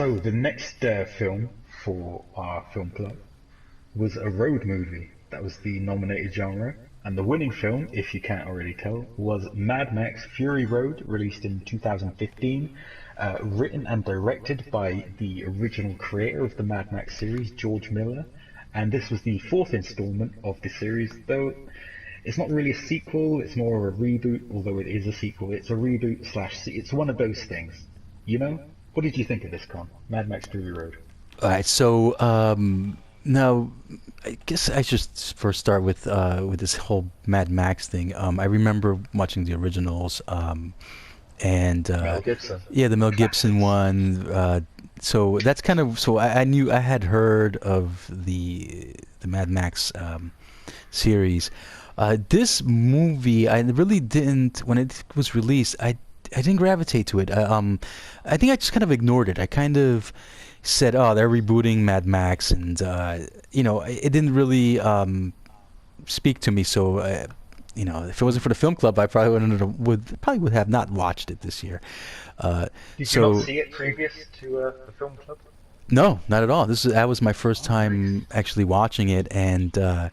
So the next film for our film club was a road movie. That was the nominated genre. And the winning film, if you can't already tell, was Mad Max Fury Road, released in 2015, written and directed by the original creator of the Mad Max series, George Miller. And this was the fourth installment of the series, though it's not really a sequel, it's more of a reboot, although it is a sequel. It's a reboot slash, it's one of those things. You know? What did you think of this, Con? Mad Max Fury Road. All right, so now I guess I should first start with this whole Mad Max thing. I remember watching the originals, and Mel Gibson. yeah, the Mel Gibson Classics. one. So that's kind of so I knew I had heard of the Mad Max series. This movie, I really didn't when it was released. I didn't gravitate to it. I think I just kind of ignored it. I kind of said, "Oh, they're rebooting Mad Max," and it didn't really speak to me. So, if it wasn't for the film club, I probably would have not watched it this year. Uh, Did you not so see it previous to the film club? no, not at all. That was my first Oh, nice. time actually watching it, and and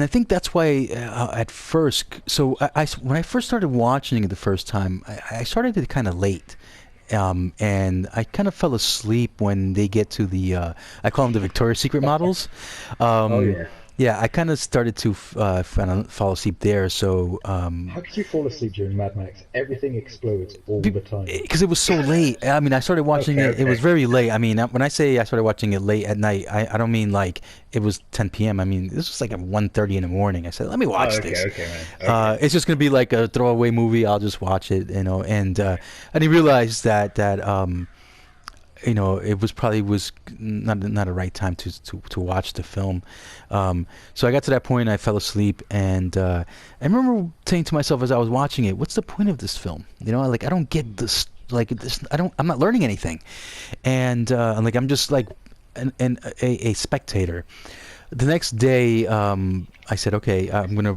I think that's why at first, so when I first started watching it the first time, I started it kind of late, and I kind of fell asleep when they get to I call them the Victoria's Secret models. Oh Um, yeah. yeah, I kind of started to fall asleep there. So How could you fall asleep during Mad Max? Everything explodes all the time. because it was so late. I mean, I started watching Okay, it. It was okay. very late. I mean, when I say I started watching it late at night, I don't mean like it was 10 p.m. I mean, this was like at 1:30 in the morning. I said, let me Oh, watch okay, this. okay, man. Okay. It's just gonna be like a throwaway movie. I'll just watch it, and I didn't realize that it was probably was not a right time to watch the film. So I got to that point, I fell asleep, and I remember saying to myself as I was watching it, "What's the point of this film? Like I don't get this. Like this, I'm not learning anything." And I'm just like a spectator. The next day, I said, "Okay, I'm gonna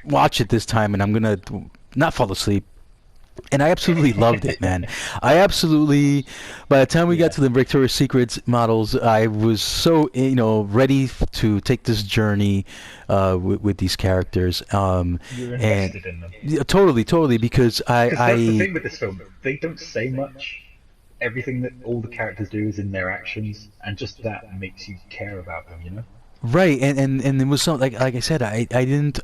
watch it this time, and I'm gonna not fall asleep." And I absolutely loved it, man. I absolutely. By the time we got Yeah. to the Victoria's Secret models, I was so ready to take this journey with these characters. You're And invested in them. yeah, totally, totally, because Because that's the thing with this film. They don't say much. Everything that all the characters do is in their actions, and just that makes you care about them, you know? right, and it was so like I said, I didn't.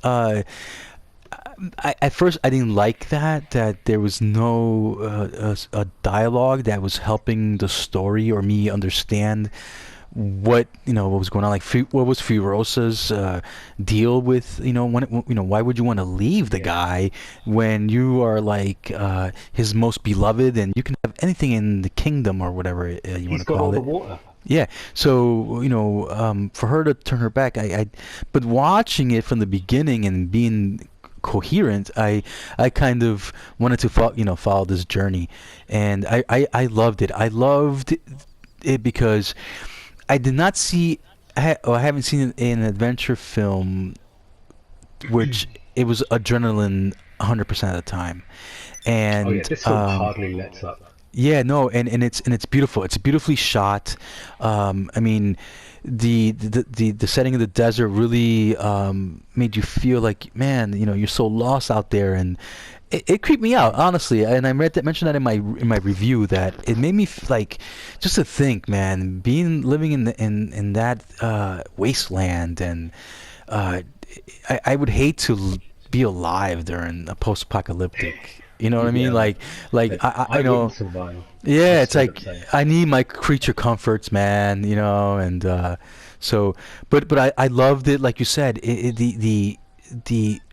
At first, I didn't like that there was no a dialogue that was helping the story or me understand what was going on. Like what was Furiosa's deal with why would you want to leave the Yeah. guy when you are like his most beloved and you can have anything in the kingdom or whatever you want He's to got all call the it. water. Yeah, so for her to turn her back, but watching it from the beginning and being coherent, I kind of wanted to follow this journey, and I loved it. I loved it because I did not see, I haven't seen an adventure film which it was adrenaline 100% of the time, Oh yeah, and this film hardly lets up. yeah, no, and it's beautiful. It's beautifully shot. I mean, the setting of the desert really made you feel like, man, you're so lost out there, and it creeped me out, honestly. And mentioned that in my review that it made me like just to think, man, living in that wasteland, and uh, I would hate to be alive during a post-apocalyptic. You know what I mean? Yeah, man. Like I I wouldn't know. survive. I'm Yeah, it's straight up like saying. I need my creature comforts, man. And so, but I loved it. Like you said, the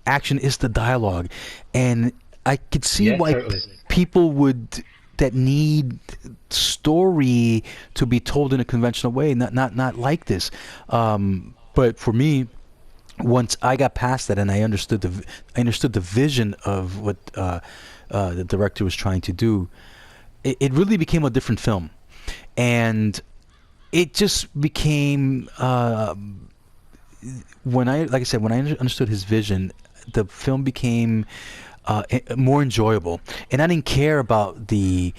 action is the dialogue, and I could see Yeah, why totally. people would that need story to be told in a conventional way, not like this. But for me, once I got past that and I understood the vision of what the director was trying to do, it really became a different film, and it just became when I like I said when I understood his vision, the film became more enjoyable, and I didn't care about the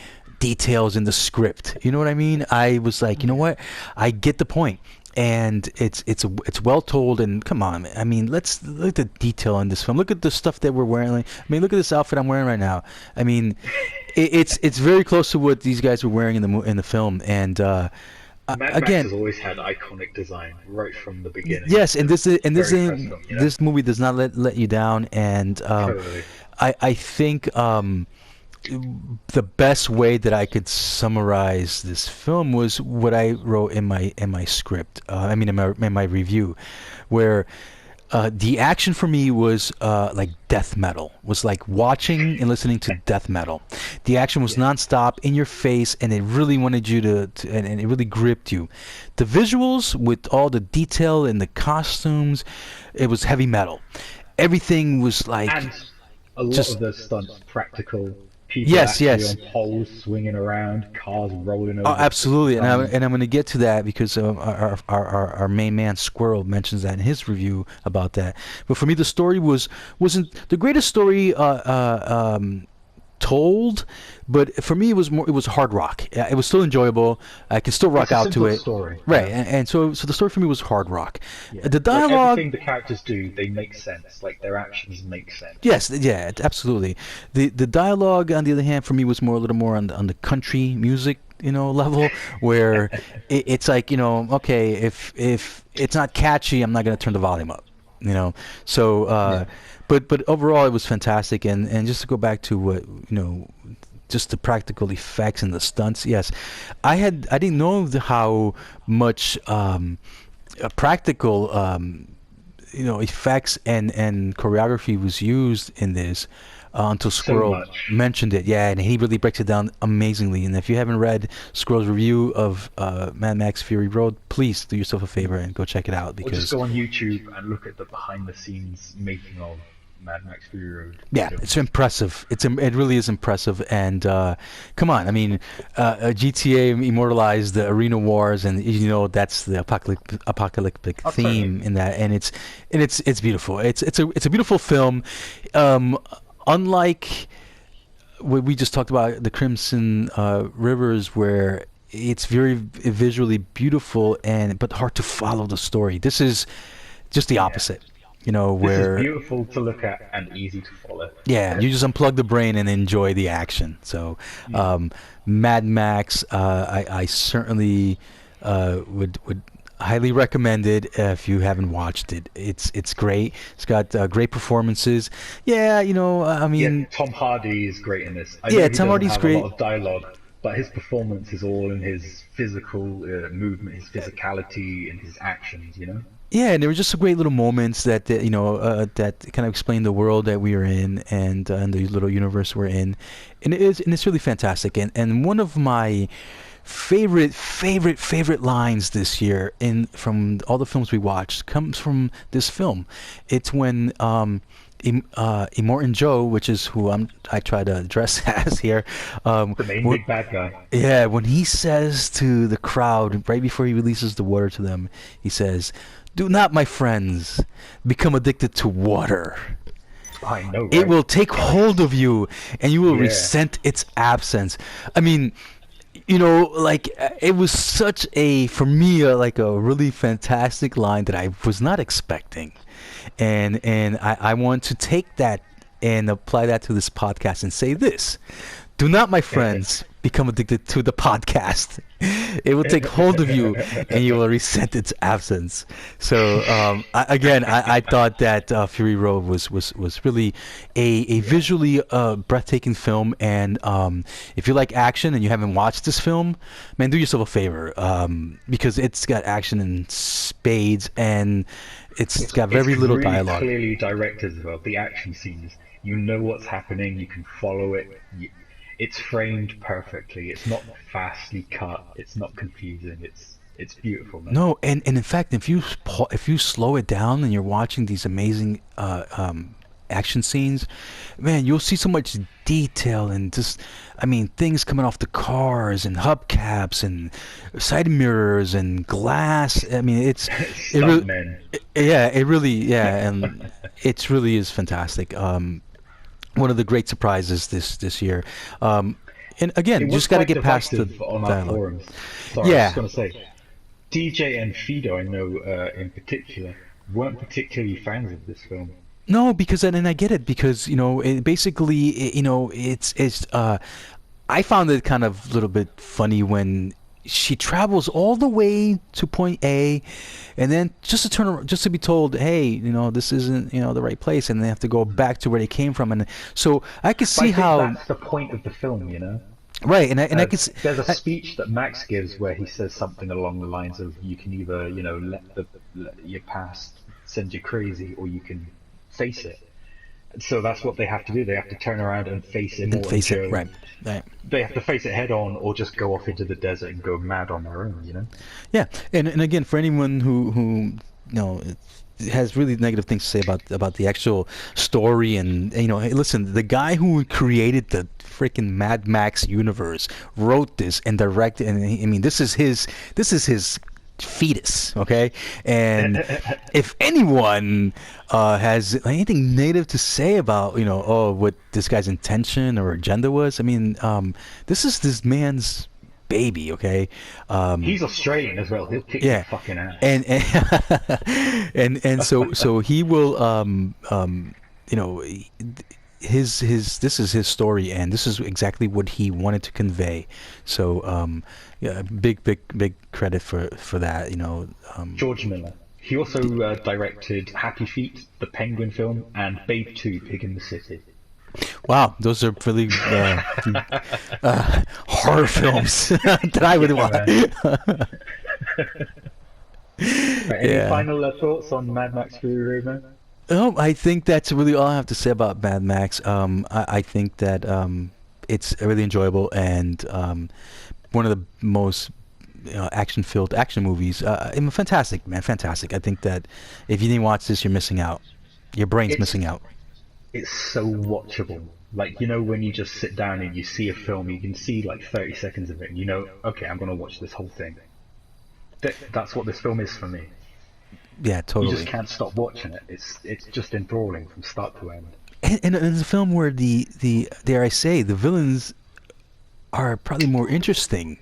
details in the script. You know what I mean? I was like, you know what? I get the point. And it's well told, and come on, I mean, let's look at the detail in this film. Look at the stuff that we're wearing. Like, I mean, look at this outfit I'm wearing right now. I mean, it's very close to what these guys were wearing in the film. And Mad Max again, has always had iconic design right from the beginning. yes, and Very first film, you know? this movie does not let you down. And Totally. I think the best way that I could summarize this film was what I wrote in my script. I mean, in my review, where the action for me was like death metal. Was like watching and listening to death metal. The action was nonstop, in your face, and it really wanted you and it really gripped you. The visuals with all the detail and the costumes, it was heavy metal. Everything was like And a lot just of the stunts practical. People yes, actually yes. on poles swinging around, cars rolling Oh, over. absolutely, and Um, I'm going to get to that because our main man Squirrel mentions that in his review about that. But for me, the story wasn't the greatest story told, but for me it was hard rock. It was still enjoyable. I can still rock it's a out to simple it. story. Right, and so the story for me was hard rock. Yeah. The Like dialogue, everything the characters do, they make sense. Like their actions make sense. yes, yeah, absolutely. The dialogue, on the other hand, for me was more a little more on the country music, level, where it's like, okay, if it's not catchy, I'm not gonna turn the volume up, So, Yeah. but overall, it was fantastic, and just to go back to what just the practical effects and the stunts. Yes, I didn't know how much practical effects and choreography was used in this until So Squirrel much. mentioned it. Yeah, and he really breaks it down amazingly. And if you haven't read Squirrel's review of Mad Max Fury Road, please do yourself a favor and go check it out Or just because go on YouTube and look at the behind the scenes making of Mad Max Fury Road. yeah, film. it's impressive. It really is impressive. And come on, I mean, GTA immortalized the arena wars, and that's the apocalyptic Oh, theme totally. in that, and it's beautiful. It's a beautiful film. Unlike what we just talked about, the Crimson Rivers, where it's very visually beautiful but hard to follow the story. This is just the Yeah. opposite. This is Where beautiful to look at and easy to follow. yeah, you just unplug the brain and enjoy the action. So, Mad Max, I certainly would highly recommend it if you haven't watched it. It's great. It's got great performances. Yeah, I Yeah, mean, Tom Hardy is great in this. I yeah, know he Tom doesn't Hardy's have a great. lot of dialogue, but his performance is all in his physical movement, his physicality, and his actions. Yeah, and there were just some great little moments that kind of explain the world that we are in and the little universe we're in, and it's really fantastic. And one of my favorite lines this year from all the films we watched comes from this film. It's when Immortan Joe, which is who I try to address as here, The main big bad guy. yeah, when he says to the crowd right before he releases the water to them, he says, "Do not, my friends, become addicted to water. I know, It right? will take hold of you, and you will Yeah. resent its absence." I mean, like it was such for me, like a really fantastic line that I was not expecting, and I want to take that and apply that to this podcast and say this: do not, my friends, become addicted to the podcast. It will take hold of you, and you will resent its absence. So I thought that Fury Road was really a visually breathtaking film. And if you like action and you haven't watched this film, man, do yourself a favor because it's got action in spades and it's got very It's little really dialogue. clearly directed as well. The action scenes, you know what's happening, you can follow it. It's framed perfectly. It's not fastly cut. It's not confusing. It's beautiful, man. No, and in fact, if you slow it down and you're watching these amazing action scenes, man, you'll see so much detail and just, I mean, things coming off the cars and hubcaps and side mirrors and glass. I mean, it really, Stuntmen. yeah, it really, yeah, and it really is fantastic. One of the great surprises this year. And again, It you was just got to quite get past the divisive on our dialogue. forums. Sorry, I was just Yeah. going to say, DJ and Fido, I know in particular, weren't particularly fans of this film. No, because and I get it because basically I found it kind of a little bit funny when she travels all the way to point A, and then just to turn around, just to be told, hey, this isn't the right place, and they have to go back to where they came from, and so I could But I see think how that's the point of the film, you know? right, and I could There's a speech that Max gives where he says something along the lines of, "You can either, let your past send you crazy, or you can face it." So that's what they have to do. They have to turn around and face Immortan face it Joe. right, right. They have to face it head on, or just go off into the desert and go mad on their own, you know? Yeah, and again, for anyone who has really negative things to say about the actual story, and hey, listen, the guy who created the freaking Mad Max universe wrote this and directed, and I mean, this is his fetus, okay? And if anyone has anything negative to say about what this guy's intention or agenda was, I mean, this is this man's baby, okay? He's Australian as well. He'll kick your Yeah, fucking ass. and so he will you know his this is his story, and this is exactly what he wanted to convey. So yeah, big credit for that. George Miller. He also directed Happy Feet, the Penguin film, and Babe 2, Pig in the City. Wow, those are really horror films that I would watch. Right, any final thoughts on Mad Max Fury Road, man? I think that's really all I have to say about Mad Max. I think that it's really enjoyable, and one of the most action-filled action movies. Fantastic, man, fantastic. I think that if you didn't watch this, you're missing out. Your brain's missing out. It's so watchable. Like, when you just sit down and you see a film, you can see like 30 seconds of it, and okay, I'm going to watch this whole thing. That's what this film is for me. Yeah, totally. You just can't stop watching it. It's just enthralling from start to end. And it's a film where the dare I say, the villains are probably more interesting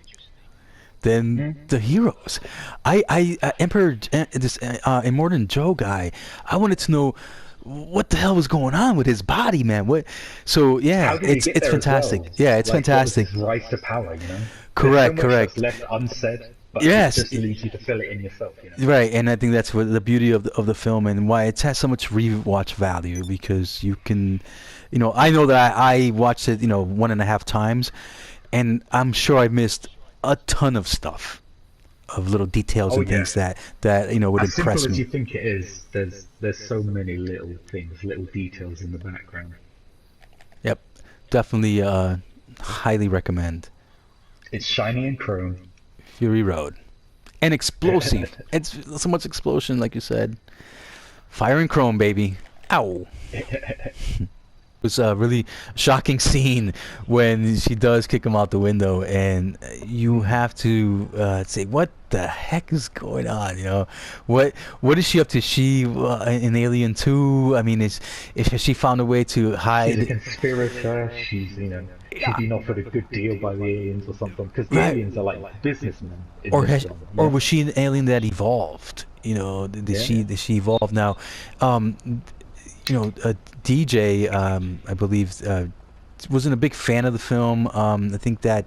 than the heroes. I Emperor this Immortan Joe guy, I wanted to know what the hell was going on with his body, man. So yeah, it's fantastic. Well? Yeah, it's fantastic. What was his rise to power, Correct. That's left unsaid. But yes, it just leaves you to fill it in yourself. Right, and I think that's what the beauty of the film, and why it has so much rewatch value, because you can, I know that I watched it, 1.5 times, and I'm sure I missed a ton of stuff, of little details and things that would impress me. As simple as you think it is, there's so many little things, little details in the background. Yep, definitely highly recommend. It's shiny and chrome. Fury Road. And explosive. It's so much explosion, like you said. Fire and chrome, baby. Ow. It was a really shocking scene when she does kick him out the window, and you have to say, what the heck is going on? What is she up to? She in Alien 2? I mean, if she found a way to hide? She's a conspirator. She's she's been offered a good deal by the aliens or something, because the aliens are like businessmen. Or was she an alien that evolved? Did she evolve now? DJ, I believe, wasn't a big fan of the film. I think that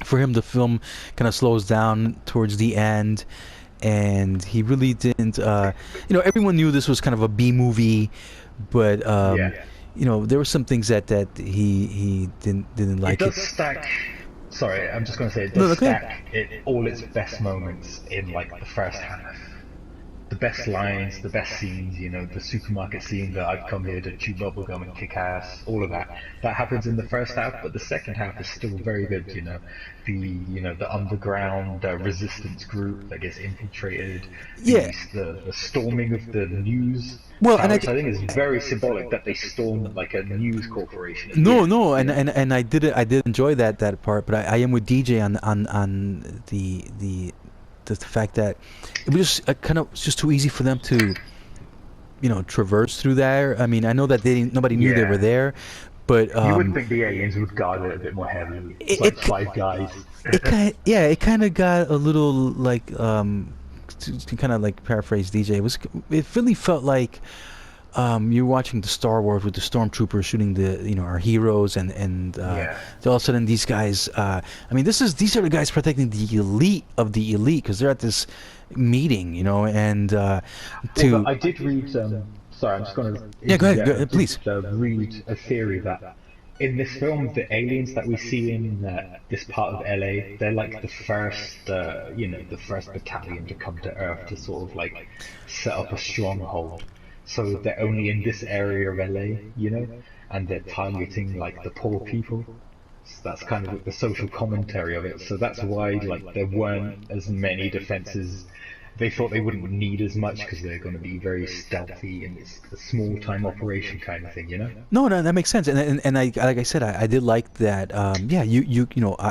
for him, the film kind of slows down towards the end, and he really didn't. Everyone knew this was kind of a B movie, but there were some things that he didn't like. It does stack. Sorry, I'm just going to say it does stack all its best moments in like the first half. The best lines, the best scenes, the supermarket scene that I've come here to chew bubblegum and kick ass, all of that happens in the first half, but the second half is still very good, the underground resistance group that gets infiltrated, the storming of the news. Well, and I think it's very symbolic that they stormed like a news corporation. And I did enjoy that part, but I am with DJ on the fact that it was just just too easy for them to traverse through there. I mean, I know that nobody knew they were there, But You would think the aliens would guard it a bit more heavily. It's it like it, Five Guys. it kind yeah, it kind of got a little like to kind of like paraphrase DJ. It really felt like you're watching the Star Wars with the stormtroopers shooting our heroes, and Yeah. all of a sudden these guys. I mean, these are the guys protecting the elite of the elite because they're at this meeting, and Although to I did read, sorry, I'm just going to yeah, go ahead, interject. I please. did read a theory that in this film, the aliens that we see in this part of LA, they're like the first, the first battalion to come to Earth to sort of like set up a stronghold. So they're only in this area of LA, and they're targeting like the poor people. So that's kind of the social commentary of it. So that's why like there weren't as many defenses. They thought they wouldn't need as much because they're going to be very stealthy and it's a small time operation kind of thing. No, no, that makes sense, and I like I said, I did like that. Yeah,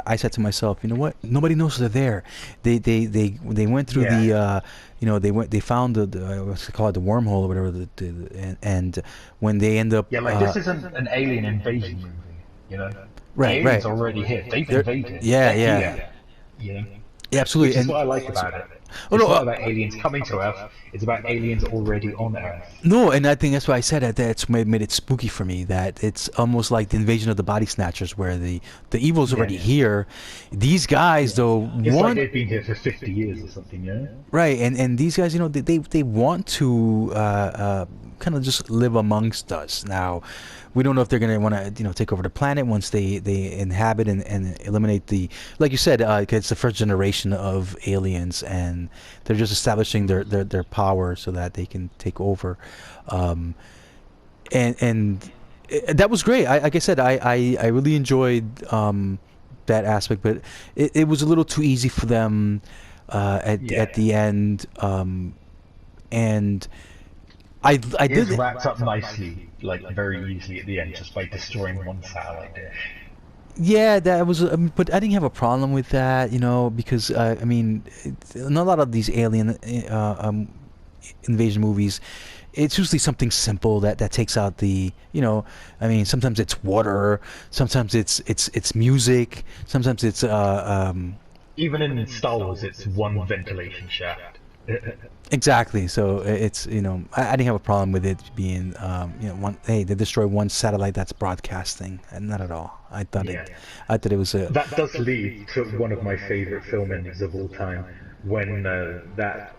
I said to myself, you know what? Nobody knows they're there. They went through Yeah. they found the what's it called, the wormhole or whatever, and when they end up Yeah, like this isn't an alien invasion movie. The right, aliens right. are already here. They've They're- invaded. yeah, They're yeah. here, Yeah, absolutely, Which is and what I like about it. oh It's no, not about aliens coming to Earth. It's about aliens already on Earth. no, and I think that's why I said that. That's made it spooky for me. That it's almost like the invasion of the body snatchers, where the evil's already Yeah. here. These guys, though, It's like want they've been here for 50 years or something. right, and these guys, they want to kind of just live amongst us. Now, we don't know if they're going to want to take over the planet once they inhabit and eliminate like you said, it's the first generation of aliens, and they're just establishing their power so that they can take over. That was great. Like I said, I really enjoyed that aspect, but it was a little too easy for them at the end, and I It's did. wrapped up nicely, like very easily at the end, just by destroying one satellite dish. Yeah, that was, but I didn't have a problem with that, because I mean, in a lot of these alien invasion movies, it's usually something simple that takes out I mean, sometimes it's water, sometimes it's music, sometimes it's Even in Star Wars, it's one ventilation shaft. exactly. So it's I didn't have a problem with it being they destroy one satellite that's broadcasting, and not at all. Yeah. I thought it was a That does lead to one of my favorite film endings of all time, when that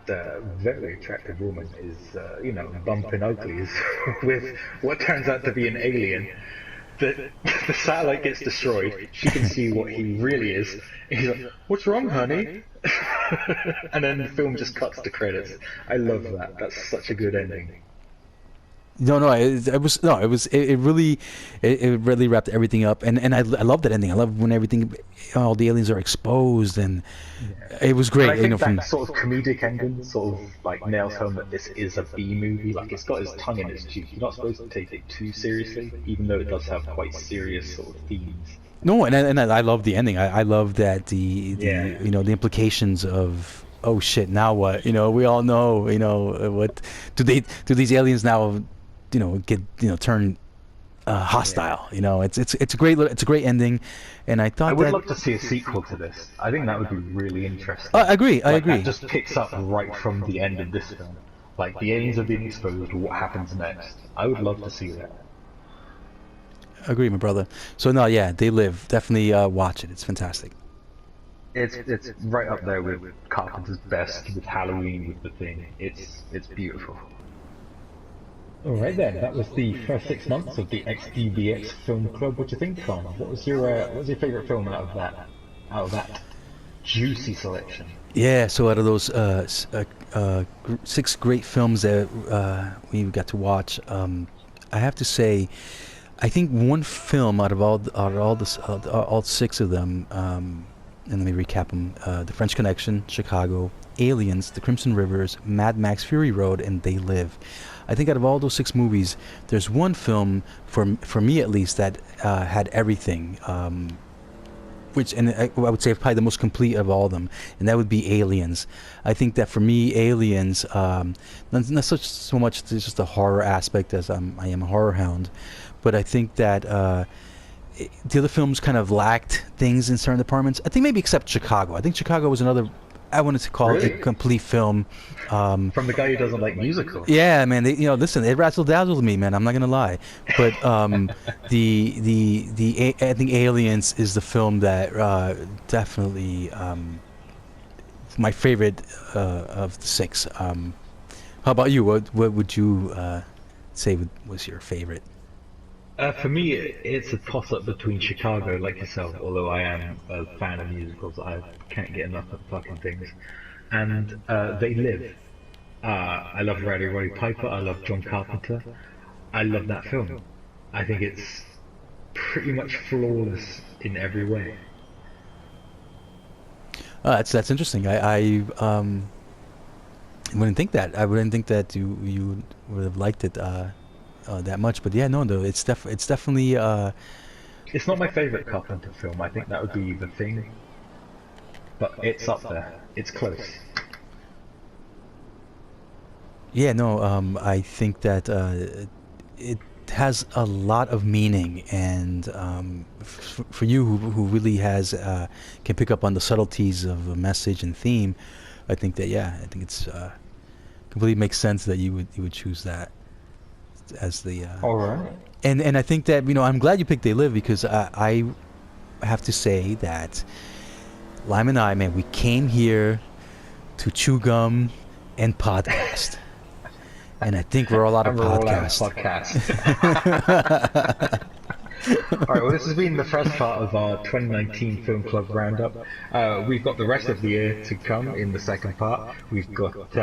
very attractive woman is, bumping uglies with what turns out to be an alien. The satellite gets destroyed. She can see what he really is. And he's like, "What's wrong, honey?" And then the film just cuts to credits. I love that. That's such a good ending. No, it really wrapped everything up, and I love that ending. I love when everything, all the aliens are exposed, and it was great. And I think From that sort of comedic ending sort of like nails home that this is a B movie. Like it's got its tongue in its cheek. You're not supposed to take it too seriously, even though it does have quite serious sort of themes. no, and I love the ending. I love that the the implications of, oh shit, now what? We all know. What do these aliens now? Get turn hostile. It's a great ending, and I thought I would that love to see a sequel to this. I think that would be really interesting. I agree. Like, that just picks up right from the end of this film. Like the aliens are being exposed. What happens next? I would love to see that. Agree, my brother. So no, yeah, They Live. Definitely watch it. It's fantastic. It's right up there with Carpenter's best, with Halloween, with The Thing. It's beautiful. Alright then, that was the first 6 months of the XDBX Film Club. What do you think, Con? What was your favourite film out of that juicy selection? Yeah, so out of those 6 great films that we got to watch, I have to say, I think one film out of all 6 of them, and let me recap them: The French Connection, Chicago, Aliens, The Crimson Rivers, Mad Max: Fury Road, and They Live. I think out of all those 6 movies, there's one film for me at least that had everything. which, and I would say probably the most complete of all of them, and that would be Aliens. I think that for me, Aliens, not so much just the horror aspect, as I am a horror hound, but I think that the other films kind of lacked things in certain departments. I think maybe except Chicago. I think Chicago was another. I wanted to call it a complete film. From the guy who doesn't like musicals. Yeah, man. Listen, it razzle dazzled me, man. I'm not gonna lie, but I think Aliens is the film that definitely my favorite of the six. How about you? What would you say was your favorite? For me, it's a toss-up between Chicago, like yourself, although I am a fan of musicals. I can't get enough of fucking things. And They Live. I love Roddy Piper. I love John Carpenter. I love that film. I think it's pretty much flawless in every way. That's interesting. I wouldn't think that. I wouldn't think that you would have liked it that much. But yeah, no, it's definitely. It's not my favorite Carpenter film. I think that would be The Thing. But it's up there. It's close. Yeah, no, I think that it has a lot of meaning, and for you who really can pick up on the subtleties of a message and theme, I think that I think it's completely makes sense that you would choose that as the. All right. And I think that I'm glad you picked They Live, because I have to say that Lime and I, man, we came here to chew gum and podcast. And I think we're all out of podcasts. All right, well, this has been the first part of our 2019 Film Club Roundup. We've got the rest of the year to come in the second part. We've got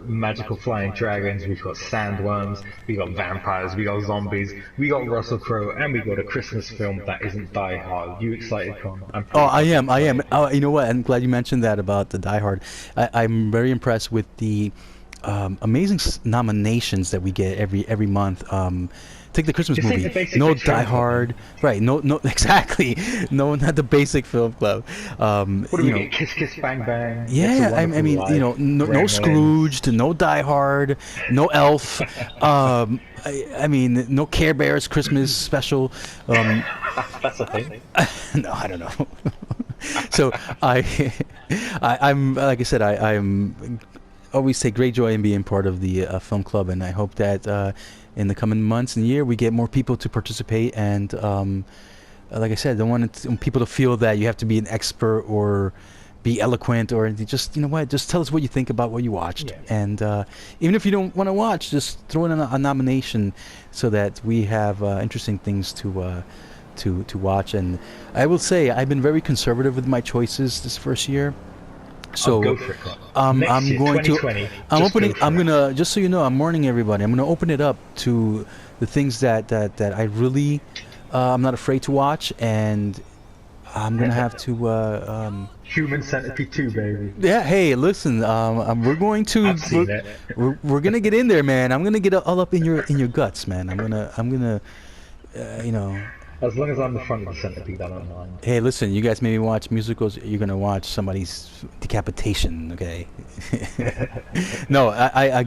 magical flying dragons, we've got sandworms, we've got vampires, we've got zombies, we got Russell Crowe, and we've got a Christmas film that isn't Die Hard. You excited, Con? I am. Oh, you know what? I'm glad you mentioned that about the Die Hard. I'm very impressed with the amazing nominations that we get every month. Take the Christmas movie. No Die Hard. Right. No. Exactly. No, not the basic film club. What do we get? Kiss Kiss Bang Bang. Yeah. I mean, no Scrooge, no Die Hard, no Elf. I mean, no Care Bears Christmas special. That's a thing. No, I don't know. So I'm like I said, I'm always take great joy in being part of the film club, and I hope that in the coming months and year we get more people to participate. And like I said, I don't want people to feel that you have to be an expert or be eloquent, or just just tell us what you think about what you watched. Yeah. And even if you don't want to watch, just throw in a nomination so that we have interesting things to watch. And I will say I've been very conservative with my choices this first year. So go for it. I'm going to. I'm gonna, just so you know, I'm warning everybody. I'm gonna open it up to the things that I really I'm not afraid to watch, and I'm gonna have to. Human Centipede 2, baby. Yeah. Hey, listen. We're going to. We're gonna get in there, man. I'm gonna get all up in your guts, man. I'm gonna. As long as I'm the front of the centipede, I don't mind. Hey, listen, you guys maybe watch musicals, you're going to watch somebody's decapitation, okay? No, I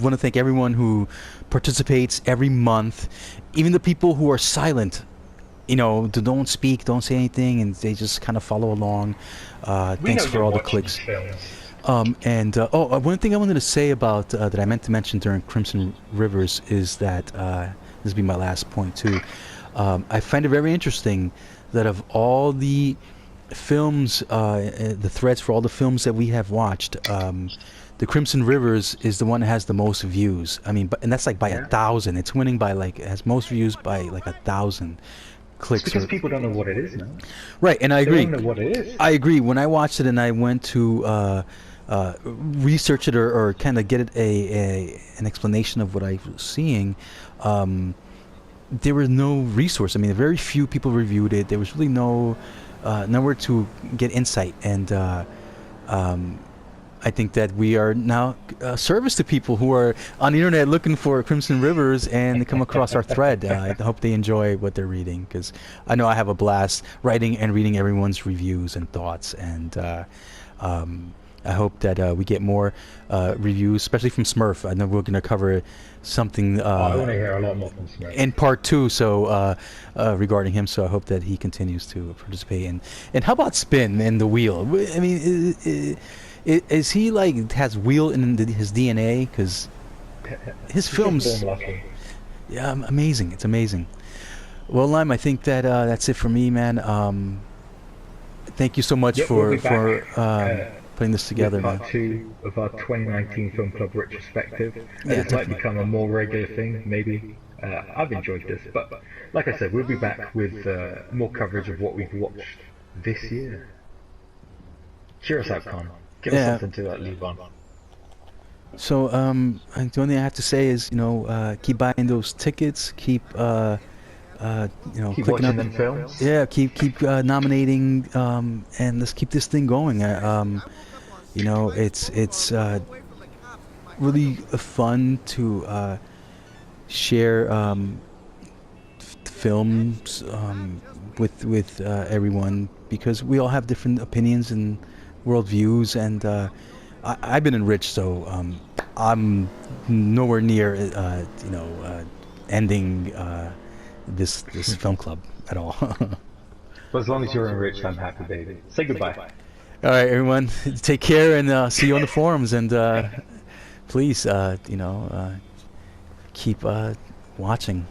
want to thank everyone who participates every month, even the people who are silent, don't speak, don't say anything, and they just kind of follow along. Thanks for all the clicks. One thing I wanted to say about, that I meant to mention during Crimson Rivers is that, this will be my last point too, I find it very interesting that of all the films, the threads for all the films that we have watched, the Crimson Rivers is the one that has the most views. I mean, and that's like by 1,000. It's winning by it has most views by like 1,000 clicks. It's because people don't know what it is now. Right, and I agree. They don't know what it is. I agree. When I watched it and I went to research it or kind of get it an explanation of what I was seeing, there was no resource. I mean, very few people reviewed it. There was really nowhere to get insight. And I think that we are now service to people who are on the internet looking for Crimson Rivers and they come across our thread. I hope they enjoy what they're reading, because I know I have a blast writing and reading everyone's reviews and thoughts. And I hope that we get more reviews, especially from Smurf. I know we're going to cover something I want to hear a lot more from Smurf in part 2, so regarding him. So I hope that he continues to participate. And how about Spin and the Wheel? I mean, is he like has Wheel in his DNA? Because his films, yeah, amazing. It's amazing. Well, Lime, I think that that's it for me, man. Thank you so much for putting this together, part man. 2 of our 2019 Film Club retrospective. This might become a more regular thing, maybe. I've enjoyed this, but like I said, we'll be back with more coverage of what we've watched this year. Cheer us out, Con. Give us something to leave on. So, the only thing I have to say is, keep buying those tickets, keep Keep clicking watching up them films. Yeah, keep nominating, and let's keep this thing going. It's really fun to share films with everyone, because we all have different opinions and worldviews, and I've been enriched, so I'm nowhere near ending this film club at all. But as long as you're enriched, I'm happy, baby. Say goodbye. All right, everyone, take care, and see you on the forums, and please, keep watching.